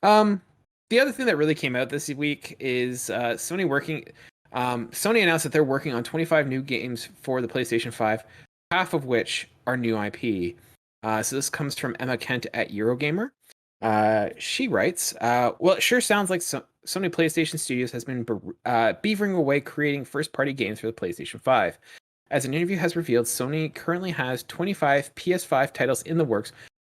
Um, the other thing that really came out this week is Sony working. Sony announced that they're working on 25 new games for the PlayStation 5, half of which are new IP. So this comes from Emma Kent at Eurogamer. She writes, "Well, it sure sounds like Sony PlayStation Studios has been beavering away creating first-party games for the PlayStation 5. As an interview has revealed, Sony currently has 25 PS5 titles in the works,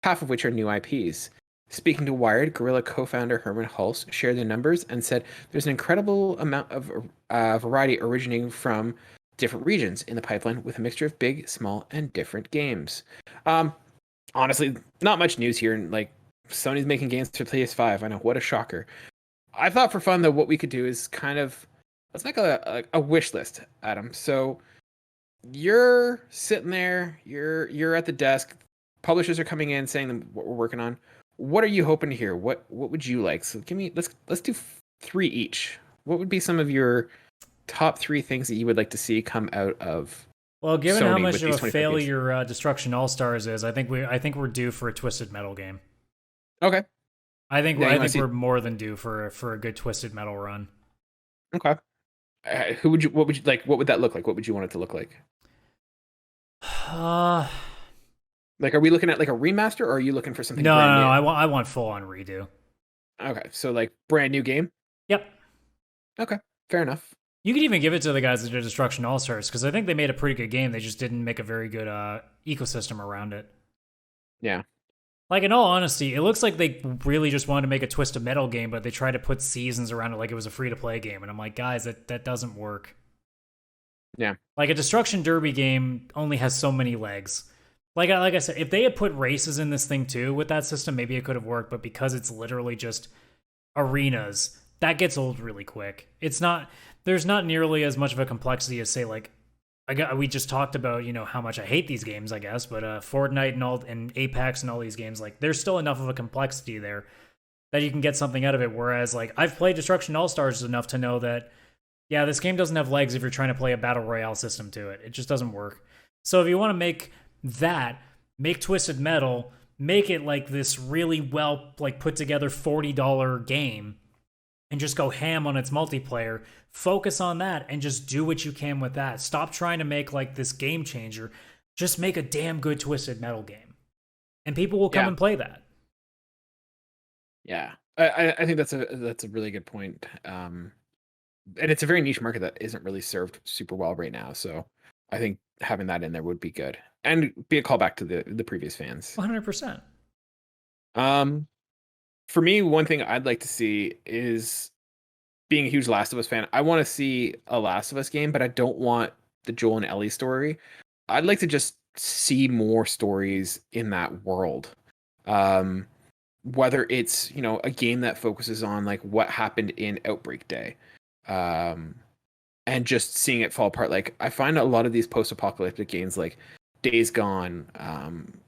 half of which are new IPs." Speaking to Wired, Guerrilla co-founder Herman Hulse shared the numbers and said there's an incredible amount of variety originating from different regions in the pipeline with a mixture of big, small, and different games. Um, Honestly, not much news here. And like Sony's making games for PS5. I know, what a shocker. I thought for fun though, what we could do is kind of let's make a wish list, Adam. So you're sitting there, you're at the desk. Publishers are coming in saying what we're working on. What are you hoping to hear? What would you like? So give me let's do three each. What would be some of your top three things that you would like to see come out of Well, given how Sony much with of these a 25 games? failure Destruction All Stars is, I think we're due for a Twisted Metal game. Okay. Yeah, you I want to think see? we're more than due for a good Twisted Metal run. Okay. Who would you? What would you like? What would that look like? What would you want it to look like? Uh, Like, are we looking at like a remaster, or are you looking for something no, brand no, no, new? I want full on redo. Okay, so like brand new game. Yep. Okay, fair enough. You could even give it to the guys that did Destruction All Stars because I think they made a pretty good game. They just didn't make a very good ecosystem around it. Yeah, Like in all honesty, it looks like they really just wanted to make a Twisted Metal game, but they tried to put seasons around it like it was a free to play game. And I'm like, guys, that doesn't work. yeah, Like a Destruction Derby game only has so many legs. Like I said, if they had put races in this thing too with that system, maybe it could have worked. But because it's literally just arenas, that gets old really quick. It's not. There's not nearly as much of a complexity as say like we just talked about, you know, how much I hate these games, I guess, but Fortnite and Apex and all these games, like there's still enough of a complexity there that you can get something out of it. Whereas like I've played Destruction All Stars enough to know that yeah, this game doesn't have legs if you're trying to play a battle royale system to it. It just doesn't work. So if you want to make that, make Twisted Metal, make it like this really well like put together $40 game and just go ham on its multiplayer. Focus on that and just do what you can with that. Stop trying to make like this game changer. Just make a damn good Twisted Metal game. And people will come yeah, and play that. yeah. I think that's a really good point. And it's a very niche market that isn't really served super well right now. So I think having that in there would be good and be a callback to the previous fans. 100%. Um, for me, one thing I'd like to see is being a huge Last of Us fan. I want to see a Last of Us game, but I don't want the Joel and Ellie story. I'd like to just see more stories in that world. Um, Whether it's, you know, a game that focuses on like what happened in Outbreak Day. Um, and just seeing it fall apart. Like I find a lot of these post-apocalyptic games like Days Gone,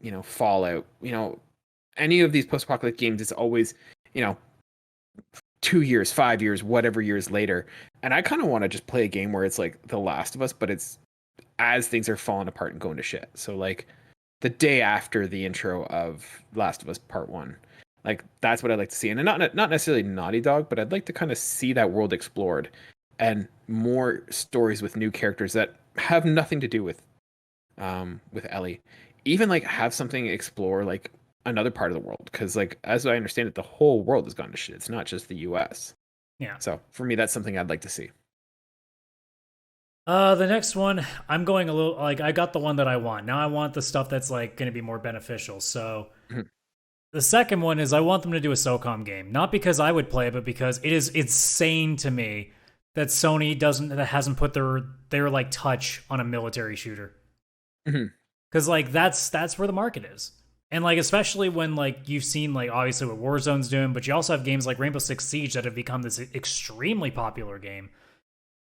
you know, Fallout, you know, any of these post-apocalyptic games, it's always, you know, 2 years, 5 years, whatever years later. And I kind of want to just play a game where it's like The Last of Us, but it's as things are falling apart and going to shit. So like the day after the intro of Last of Us Part One, like that's what I'd like to see. And not necessarily Naughty Dog, but I'd like to kind of see that world explored and more stories with new characters that have nothing to do with Ellie. Even like have something explore like another part of the world because like as I understand it, the whole world has gone to shit. It's not just the US. Yeah. So for me, that's something I'd like to see. The next one, I'm going a little like I got the one that I want. Now I want the stuff that's like going to be more beneficial. So Mhm. the second one is I want them to do a SOCOM game, not because I would play it, but because it is insane to me that Sony that hasn't put their like touch on a military shooter. Mhm. Because like that's where the market is, and like especially when like you've seen like obviously what Warzone's doing, but you also have games like Rainbow Six Siege that have become this extremely popular game.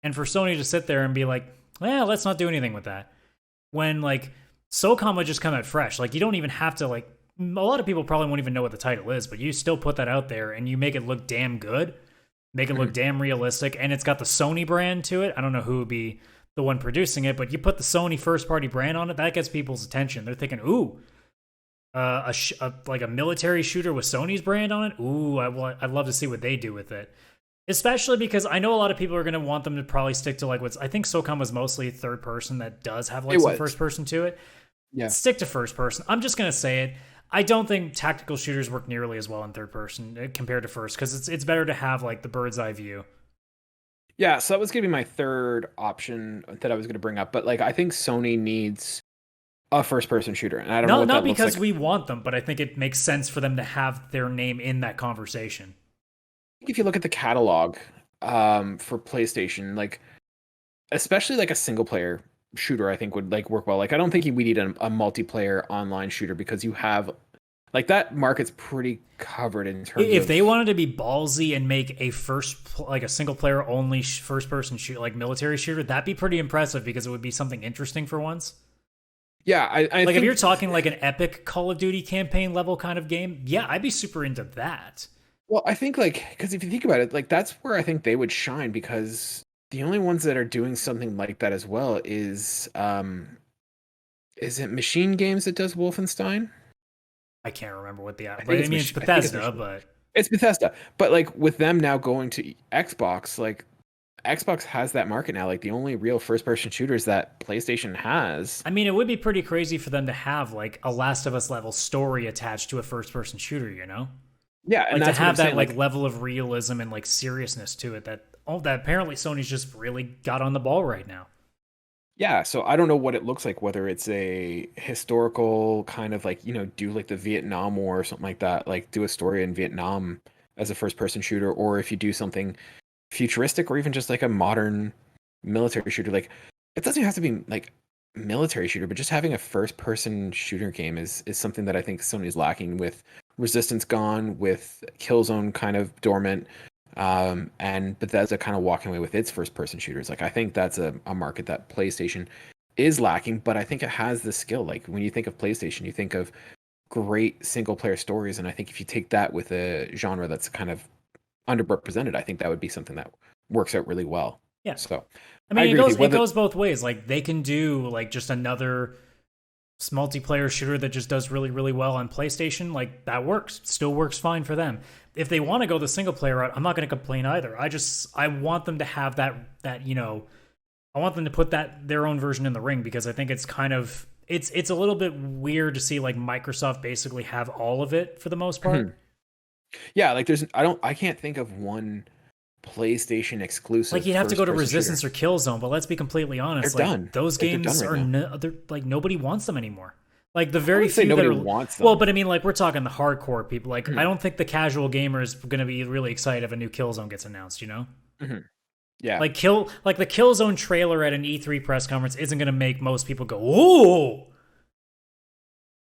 And for Sony to sit there and be like, "Yeah, let's not do anything with that," when like SOCOM would just come out fresh. Like you don't even have to like. A lot of people probably won't even know what the title is, but you still put that out there and you make it look damn good, make it look damn realistic, and it's got the Sony brand to it. I don't know who would be the one producing it, but you put the Sony first party brand on it, that gets people's attention. They're thinking, ooh, like a military shooter with Sony's brand on it. Ooh, I'd love to see what they do with it. Especially because I know a lot of people are going to want them to probably stick to like what's, I think SOCOM was mostly third person that does have like some first person to it. Yeah. Stick to first person. I'm just going to say it. I don't think tactical shooters work nearly as well in third person compared to first, because it's better to have like the bird's eye view. Yeah, so that was going to be my third option that I was going to bring up, but like I think Sony needs a first person shooter, and I don't know what Not that looks because like. we want them, but I think it makes sense for them to have their name in that conversation. If you look at the catalog for PlayStation, like especially like a single player shooter, I think would like work well. Like I don't think we need a multiplayer online shooter, because you have like that market's pretty covered in terms If of, they wanted to be ballsy and make a like a single player only first person shoot like military shooter, that'd be pretty impressive, because it would be something interesting for once. yeah, I Like think, if you're talking like an epic Call of Duty campaign level kind of game, yeah, I'd be super into that. well, I think like, because if you think about it, like that's where I think they would shine, because the only ones that are doing something like that as well is it Machine Games that does Wolfenstein? I can't remember what the I but think I mean it's I think it's Bethesda, but It's Bethesda. But like with them now going to Xbox, like Xbox has that market now. Like the only real first person shooters that PlayStation has. I mean it would be pretty crazy for them to have like a Last of Us level story attached to a first person shooter, you know? Yeah, and Like to that's what I'm have that saying. like level of realism and like seriousness to it that that apparently Sony's just really got on the ball right now. Yeah, so I don't know what it looks like, whether it's a historical kind of like, do like the Vietnam War or something like that, like do a story in Vietnam as a first person shooter, or if you do something futuristic, or even just like a modern military shooter. Like it doesn't have to be like military shooter, but just having a first person shooter game is something that I think Sony's lacking, with Resistance gone, with Killzone kind of dormant, and Bethesda kind of walking away with its first person shooters. Like I think that's a market that PlayStation is lacking, but I think it has the skill. Like when you think of PlayStation, you think of great single player stories, and I think if you take that with a genre that's kind of underrepresented, I think that would be something that works out really well. Yeah. So I mean, agree with you. it goes both ways. Like they can do like just another multiplayer shooter that just does really, really well on PlayStation. Like that works, still works fine for them. If they want to go the single player route, I'm not going to complain either. I want them to have that I want them to put their own version in the ring, because I think it's kind of it's a little bit weird to see like Microsoft basically have all of it for the most part. Mm-hmm. Yeah, like I can't think of one PlayStation exclusive. Like you'd have to go to Resistance shooter. or Killzone, but let's be completely honest. They're like done. those Like, games they're done right they're like nobody wants them anymore. Like the very say few nobody that are wants them. well, but I mean, like we're talking the hardcore people. Like I don't think the casual gamer is going to be really excited if a new Killzone gets announced. You know? Mm-hmm. Yeah. Like the Killzone trailer at an E3 press conference isn't going to make most people go, "Ooh."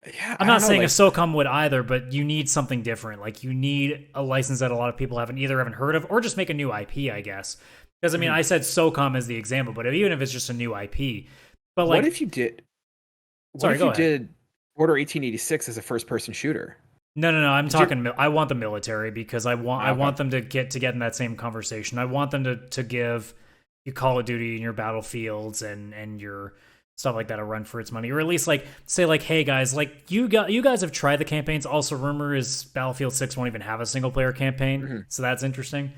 Yeah, I'm not saying a SOCOM would either, but you need something different. Like you need a license that a lot of people haven't heard of, or just make a new IP, I guess. Because I mean, I said SOCOM as the example, but even if it's just a new IP, but like, what if you did? Sorry, go ahead. Did Order 1886 as a first-person shooter? No. I'm talking. I want the military, because I want them to get in that same conversation. I want them to give you Call of Duty and your Battlefields and your stuff like that a run for its money, or at least like say like, hey guys, like you guys have tried the campaigns. Also, rumor is Battlefield 6 won't even have a single player campaign, so that's interesting.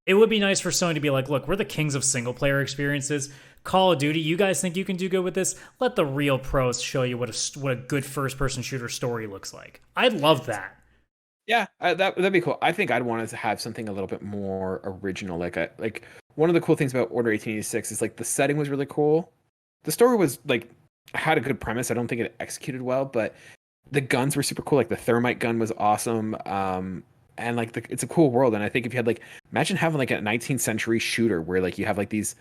It would be nice for Sony to be like, look, we're the kings of single player experiences. Call of Duty, you guys think you can do good with this? Let the real pros show you what a good first person shooter story looks like. I'd love that. Yeah, that'd be cool. I think I'd want to have something a little bit more original. Like one of the cool things about Order 1886 is like the setting was really cool. The story was like had a good premise. I don't think it executed well, but the guns were super cool. Like the thermite gun was awesome. And like it's a cool world. And I think if you had like, imagine having like a 19th century shooter where like you have like these,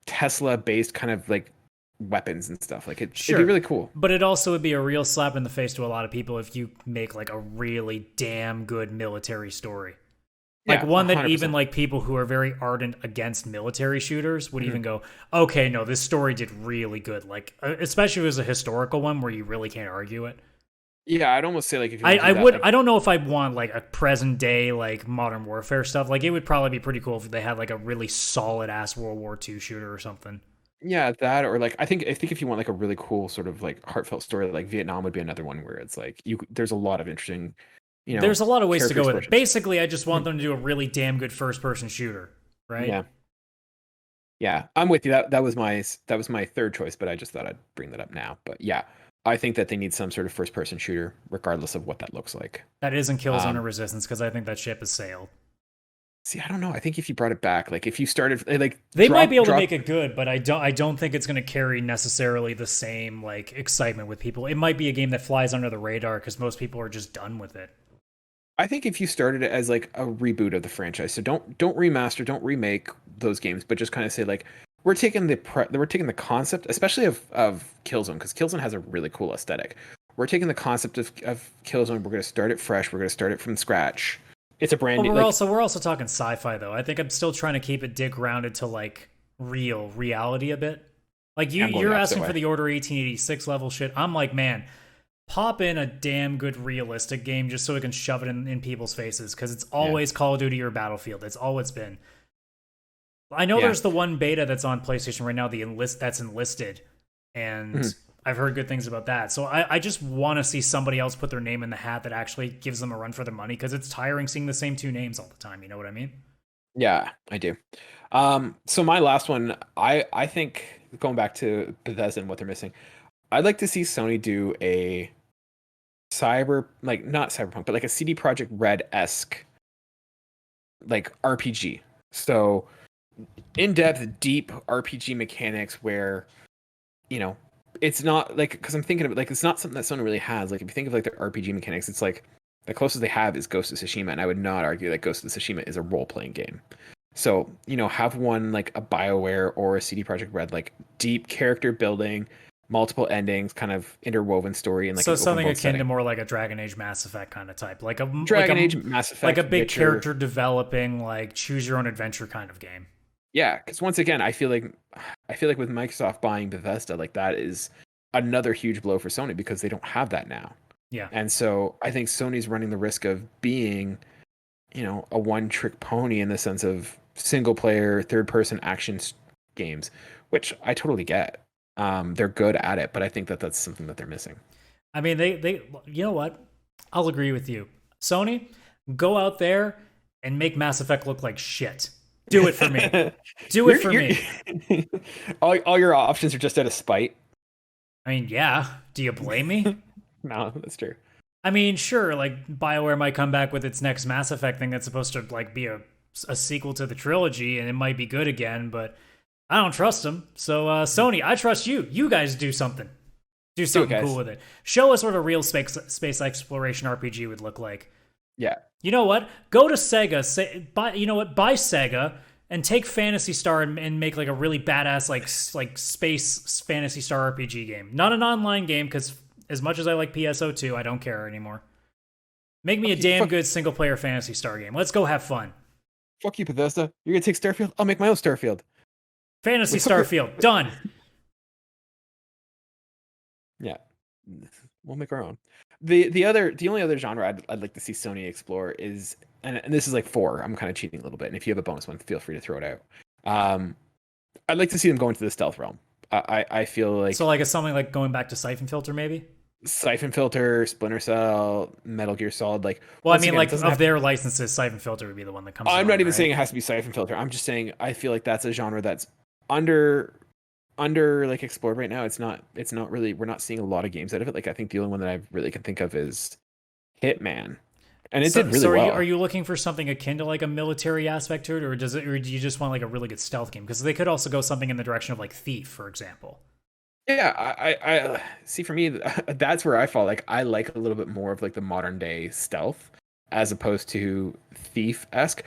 Tesla based kind of like weapons and stuff. Like it'd be really cool. But it also would be a real slap in the face to a lot of people if you make like a really damn good military story. Like one that 100%. Even like people who are very ardent against military shooters would even go, okay, no, this story did really good. Like, especially if it was a historical one where you really can't argue it. Yeah, I'd almost say like if you I don't know if I'd want like a present day like Modern Warfare stuff. Like it would probably be pretty cool if they had like a really solid ass World War II shooter or something. Yeah, that or like I think if you want like a really cool sort of like heartfelt story, like Vietnam would be another one where it's like there's a lot of interesting, There's a lot of ways to character go with it. explorations. Basically, I just want Mhm. them to do a really damn good first person shooter, right? Yeah. Yeah, I'm with you. That was my third choice, but I just thought I'd bring that up now. But yeah, I think that they need some sort of first person shooter, regardless of what that looks like. That isn't Killzone or Um, Resistance because I think that ship has sailed. See, I don't know. I think if you brought it back, like if you started like They might be able to drop make it good, but I don't think it's going to carry necessarily the same like excitement with people. It might be a game that flies under the radar because most people are just done with it. I think if you started it as like a reboot of the franchise, so don't remaster, don't remake those games, but just kind of say like we're taking the concept, especially of Killzone, because Killzone has a really cool aesthetic. We're taking the concept of Killzone, we're going to start it fresh, we're going to start it from scratch. It's a brand But new we're like also we're also talking sci-fi though. I think I'm still trying to keep it dig grounded to like reality a bit. Like I'm going you're the opposite asking for way. the Order 1886 level shit. I'm like, man, pop in a damn good realistic game just so we can shove it in people's faces because it's Yeah. always Call of Duty or Battlefield. That's all it's been. I know Yeah. there's the one beta that's on PlayStation right now, that's enlisted, and Mhm. I've heard good things about that. So I just want to see somebody else put their name in the hat that actually gives them a run for their money because it's tiring seeing the same two names all the time. You know what I mean? Yeah, I do. So my last one, I think going back to Bethesda and what they're missing, I'd like to see Sony do a like not cyberpunk, but like a CD Projekt Red-esque like RPG. So in-depth, deep RPG mechanics where, you know, it's not like because I'm thinking of it like it's not something that Sony really has. Like if you think of like their RPG mechanics, it's like the closest they have is Ghost of Tsushima, and I would not argue that Ghost of Tsushima is a role-playing game. So, have one like a BioWare or a CD Projekt Red, like deep character building, multiple endings, kind of interwoven story in like So an open something world akin to setting. more like a Dragon Age Mass Effect kind of type, Dragon Age, Mass like a Effect, big Witcher. character developing, like choose your own adventure kind of game. Yeah, because once again, I feel like with Microsoft buying Bethesda, like that is another huge blow for Sony because they don't have that now. Yeah. And so I think Sony's running the risk of being, a one-trick pony in the sense of single-player, third-person action games, which I totally get. They're good at it, but I think that that's something that they're missing. I mean, you know what? I'll agree with you. Sony, go out there and make Mass Effect look like shit. Do it for me. Do it for me. All your options are just out of spite. I mean, yeah. Do you blame me? No, that's true. I mean, sure, like BioWare might come back with its next Mass Effect thing that's supposed to like be a sequel to the trilogy and it might be good again, but I don't trust them. So Sony, I trust you. You guys do something. Do Do it, something guys. cool with it. Show us what a real space exploration RPG would look like. Yeah. You know what? Go to Sega. You know what? Buy Sega and take Fantasy Star and make like a really badass like space Fantasy Star RPG game. Not an online game because as much as I like PSO2, I don't care anymore. Make me a damn good single player Fantasy Star game. Let's go have fun. Fuck you, Bethesda. You're gonna take Starfield? I'll make my own Starfield. Fantasy With fucker. Starfield done. Yeah. We'll make our own. The only other genre I'd like to see Sony explore is and this is like four. I'm kind of cheating a little bit, and if you have a bonus one, feel free to throw it out. I'd like to see them go into the stealth realm. I feel like So like it's something like going back to Siphon Filter maybe. Siphon Filter, Splinter Cell, Metal Gear Solid, like Well, I once mean, again, it like doesn't of have. their licenses, Siphon Filter would be the one that comes. To I'm mind, not even right? saying it has to be Siphon Filter. I'm just saying I feel like that's a genre that's under like explored right now. It's not really, we're not seeing a lot of games out of it. Like I think the only one that I really can think of is Hitman, and it did really So well. are you looking for something akin to like a military aspect to it, or do you just want like a really good stealth game? Because they could also go something in the direction of like Thief, for example. Yeah, I see. For me, that's where I fall. Like I like a little bit more of like the modern day stealth as opposed to Thief-esque.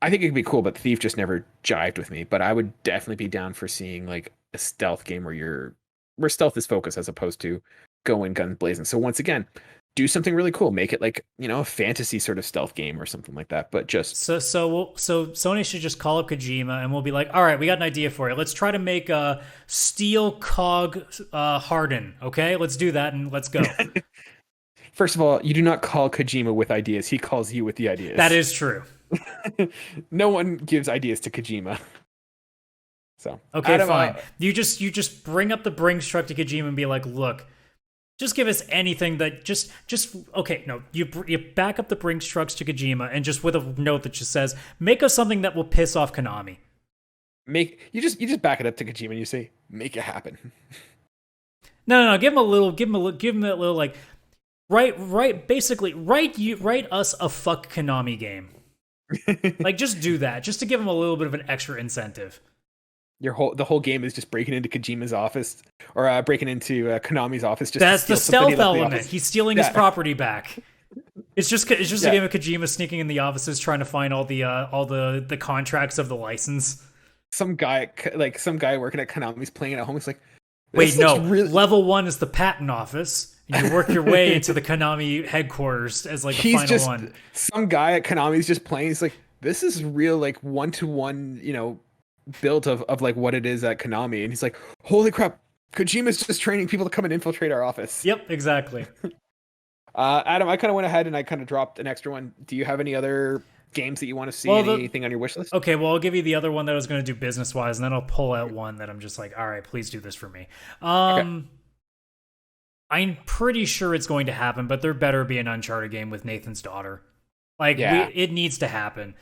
I think it could be cool, but Thief just never jived with me. But I would definitely be down for seeing like a stealth game where stealth is focused as opposed to going guns blazing. So once again, do something really cool. Make it like, a fantasy sort of stealth game or something like that. But just So Sony should just call up Kojima and we'll be like, all right, we got an idea for it. Let's try to make a Steel Cog Harden. Okay, let's do that and let's go. first of all, you do not call Kojima with ideas. He calls you with the ideas. That is true. No one gives ideas to Kojima. So okay, Adam, fine. You just bring up the Brinks truck to Kojima and be like, look, just give us anything that just okay. No, you back up the Brinks trucks to Kojima and just with a note that just says, make us something that will piss off Konami. You just back it up to Kojima and you say, make it happen. No. Give him a little like, basically, write us a fuck Konami game. Like, just do that, just to give him a little bit of an extra incentive. The whole game is just breaking into Kojima's office or breaking into Konami's office. That's the stealth element. He's stealing his property back. It's just a game of Kojima sneaking in the offices trying to find all the contracts of the license. Some guy working at Konami's playing it at home. He's like, wait, no. Level 1 is the patent office. And you work your way into the Konami headquarters as like the final one. Some guy at Konami's just playing. He's like, this is real, like 1-to-1, build of like what it is at Konami. And he's like, holy crap, Kojima's just training people to come and infiltrate our office. Yep, exactly. Adam, I kind of went ahead and I kind of dropped an extra one. Do you have any other games that you want to see? Anything on your wish list? Okay, well, I'll give you the other one that I was going to do business wise, and then I'll pull out one that I'm just like, all right, please do this for me. Okay. I'm pretty sure it's going to happen, but there better be an Uncharted game with Nathan's daughter. Like, it needs to happen.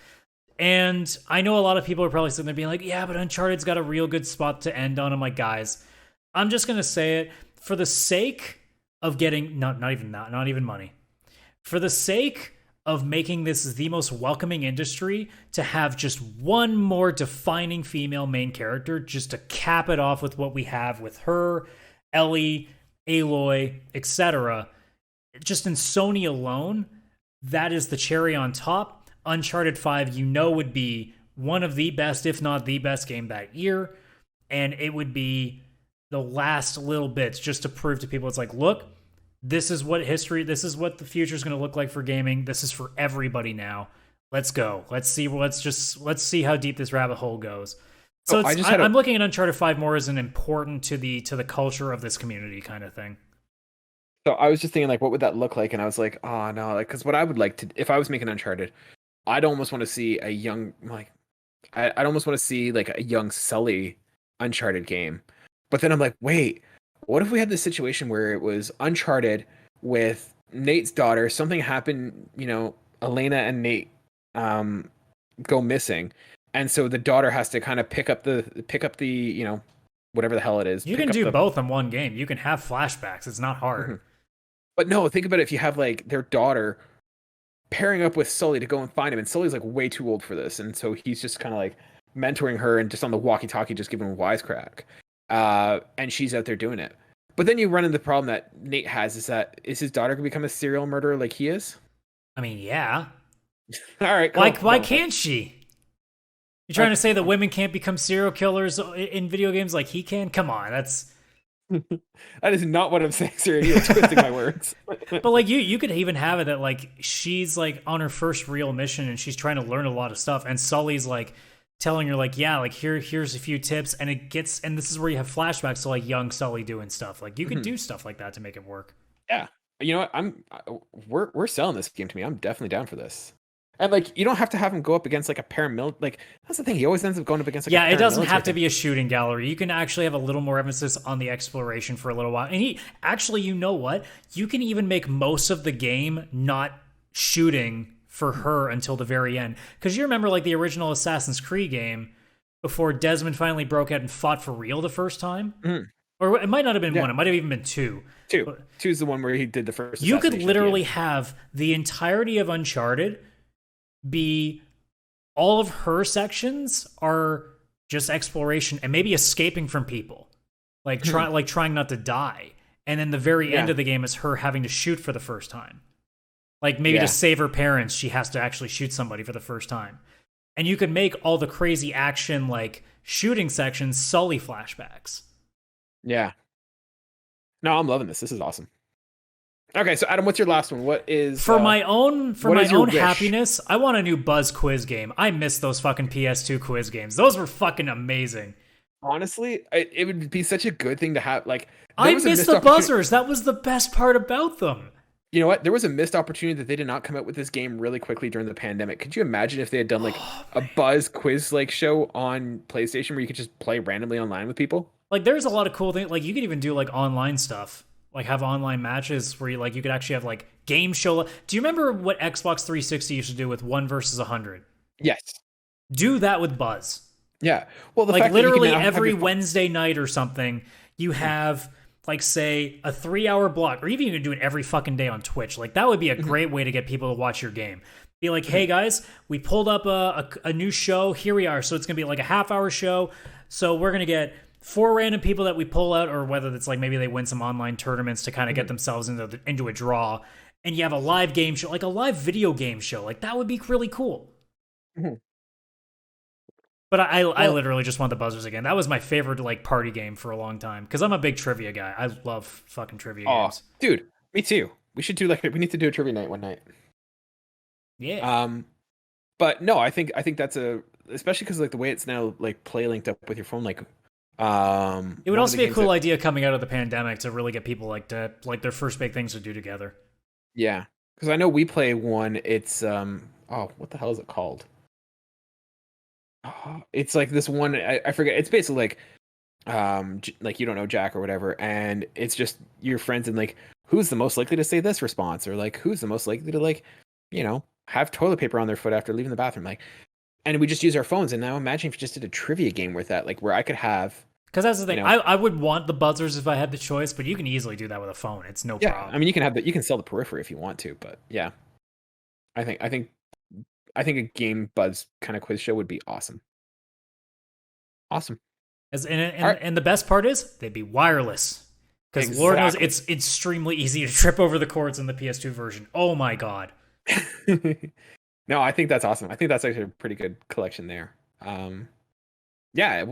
And I know a lot of people are probably sitting there being like, yeah, but Uncharted's got a real good spot to end on. I'm like, guys, I'm just going to say it for the sake of getting, not even money. For the sake of making this the most welcoming industry, to have just one more defining female main character, just to cap it off with what we have with her, Ellie, Aloy, etc. Just in Sony alone, that is the cherry on top. Uncharted 5, would be one of the best, if not the best game that year. And it would be the last little bits just to prove to people, it's like, look, this is what the future is going to look like for gaming. This is for everybody now. Let's go. Let's see how deep this rabbit hole goes. So I'm looking at Uncharted 5 more as an important to the culture of this community kind of thing. So I was just thinking, like, what would that look like? And I was like, oh no, like, because what I would like to, if I was making Uncharted, I'd almost want to see a young, like, I'd almost want to see like a young Sully Uncharted game. But then I'm like, wait, what if we had this situation where it was Uncharted with Nate's daughter? Something happened, Elena and Nate go missing, and so the daughter has to kind of pick up the whatever the hell it is. You can do both in one game. You can have flashbacks. It's not hard. Mm-hmm. But no, think about it. If you have like their daughter pairing up with Sully to go and find him, and Sully's like way too old for this, and so he's just kind of like mentoring her and just on the walkie-talkie just giving him a wisecrack, and she's out there doing it. But then you run into the problem that Nate has, is his daughter gonna become a serial murderer like he is? I mean, yeah. All right, cool. Why can't she? You're trying to say that women can't become serial killers in video games like he can? Come on, that's that is not what I'm saying, sir. You're twisting my words. But like you could even have it that like she's like on her first real mission and she's trying to learn a lot of stuff, and Sully's like telling her like, yeah, like here's a few tips, and this is where you have flashbacks to like young Sully doing stuff. Like you could do stuff like that to make it work. Yeah, you know what? We're selling this game to me. I'm definitely down for this. And like, you don't have to have him go up against like a paramilitary. Like that's the thing. He always ends up going up against. Like, it doesn't have to be a shooting gallery. You can actually have a little more emphasis on the exploration for a little while. And he actually, you know what? You can even make most of the game not shooting for her until the very end. Because you remember like the original Assassin's Creed game before Desmond finally broke out and fought for real the first time. Mm-hmm. Or it might not have been one. It might have even been two. Two's the one where he did the first. You could literally have the entirety of Uncharted be all of her sections are just exploration and maybe escaping from people, like trying not to die, and then the very end of the game is her having to shoot for the first time, like maybe to save her parents she has to actually shoot somebody for the first time. And you could make all the crazy action like shooting sections Sully flashbacks. No, I'm loving this is awesome. Okay, so Adam, what's your last one? What is for my own happiness? I want a new Buzz quiz game. I miss those fucking PS2 quiz games. Those were fucking amazing. Honestly, it would be such a good thing to have. Like, I miss the buzzers. That was the best part about them. You know what? There was a missed opportunity that they did not come out with this game really quickly during the pandemic. Could you imagine if they had done like Oh, a man. Buzz quiz like show on PlayStation where you could just play randomly online with people? Like there's a lot of cool things. Like you could even do like online stuff. Like have online matches where you could actually have like game show. Do you remember what Xbox 360 used to do with 1 versus 100? Yes. Do that with Buzz. Yeah. Well, the Like fact that you can literally now have every your phone. Wednesday night or something, you have like say a 3 hour block, or even you can do it every fucking day on Twitch. Like that would be a great way to get people to watch your game. Be like, hey guys, we pulled up a new show. Here we are. So it's gonna be like a half-hour show. So we're gonna get 4 random people that we pull out, or whether it's like maybe they win some online tournaments to kind of get themselves into a draw. And you have a live game show, like a live video game show. Like that would be really cool. Mhm. But I Well, literally just want the buzzers again. That was my favorite like party game for a long time because I'm a big trivia guy. I love fucking trivia oh, games. dude, me too. We should do like we need to do a trivia night one night. Yeah, Um, but no, I think that's a especially because like the way it's now like play linked up with your phone, like it would one of also the be a games cool that idea coming out of the pandemic to really get people like to like their first big things to do together. yeah, because I know we play one. It's oh, what the hell is it called? Oh, it's like this one. I forget. It's basically like like you don't know Jack or whatever, and it's just your friends and like who's the most likely to say this response or like who's the most likely to like have toilet paper on their foot after leaving the bathroom, like, and we just use our phones. And now imagine if you just did a trivia game with that, like where I could have Because that's the you thing. know I would want the buzzers if I had the choice, but you can easily do that with a phone. It's no yeah, I problem. mean you can have that, you can sell the periphery if you want to, but yeah, I think a game buzz kind of quiz show would be awesome. Awesome. As All right. and the best part is they'd be wireless. Because Lord knows Exactly. it's extremely easy to trip over the cords in the PS2 version. Oh my god. No, I think that's awesome. I think that's actually a pretty good collection there. Yeah,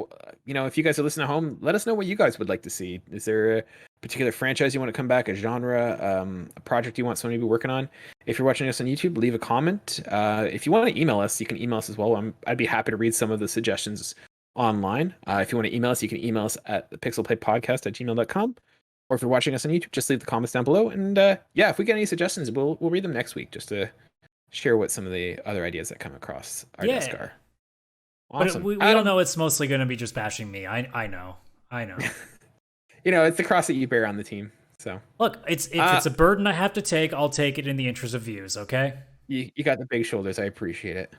if you guys are listening at home, let us know what you guys would like to see. Is there a particular franchise you want to come back, a genre, a project you want Sony to be working on? If you're watching us on YouTube, leave a comment. If you want to email us, you can email us as well. I'd be happy to read some of the suggestions online. If you want to email us, you can email us at thepixelplaypodcast@gmail.com. Or if you're watching us on YouTube, just leave the comments down below. And yeah, if we get any suggestions, we'll read them next week just to share what some of the other ideas that come across our desk Yeah. are. But Awesome. we all Adam, know it's mostly going to be just bashing me. I know. I know. it's the cross that you bear on the team. So Look, if uh, it's a burden I have to take, I'll take it in the interest of views, okay? you got the big shoulders. I appreciate it.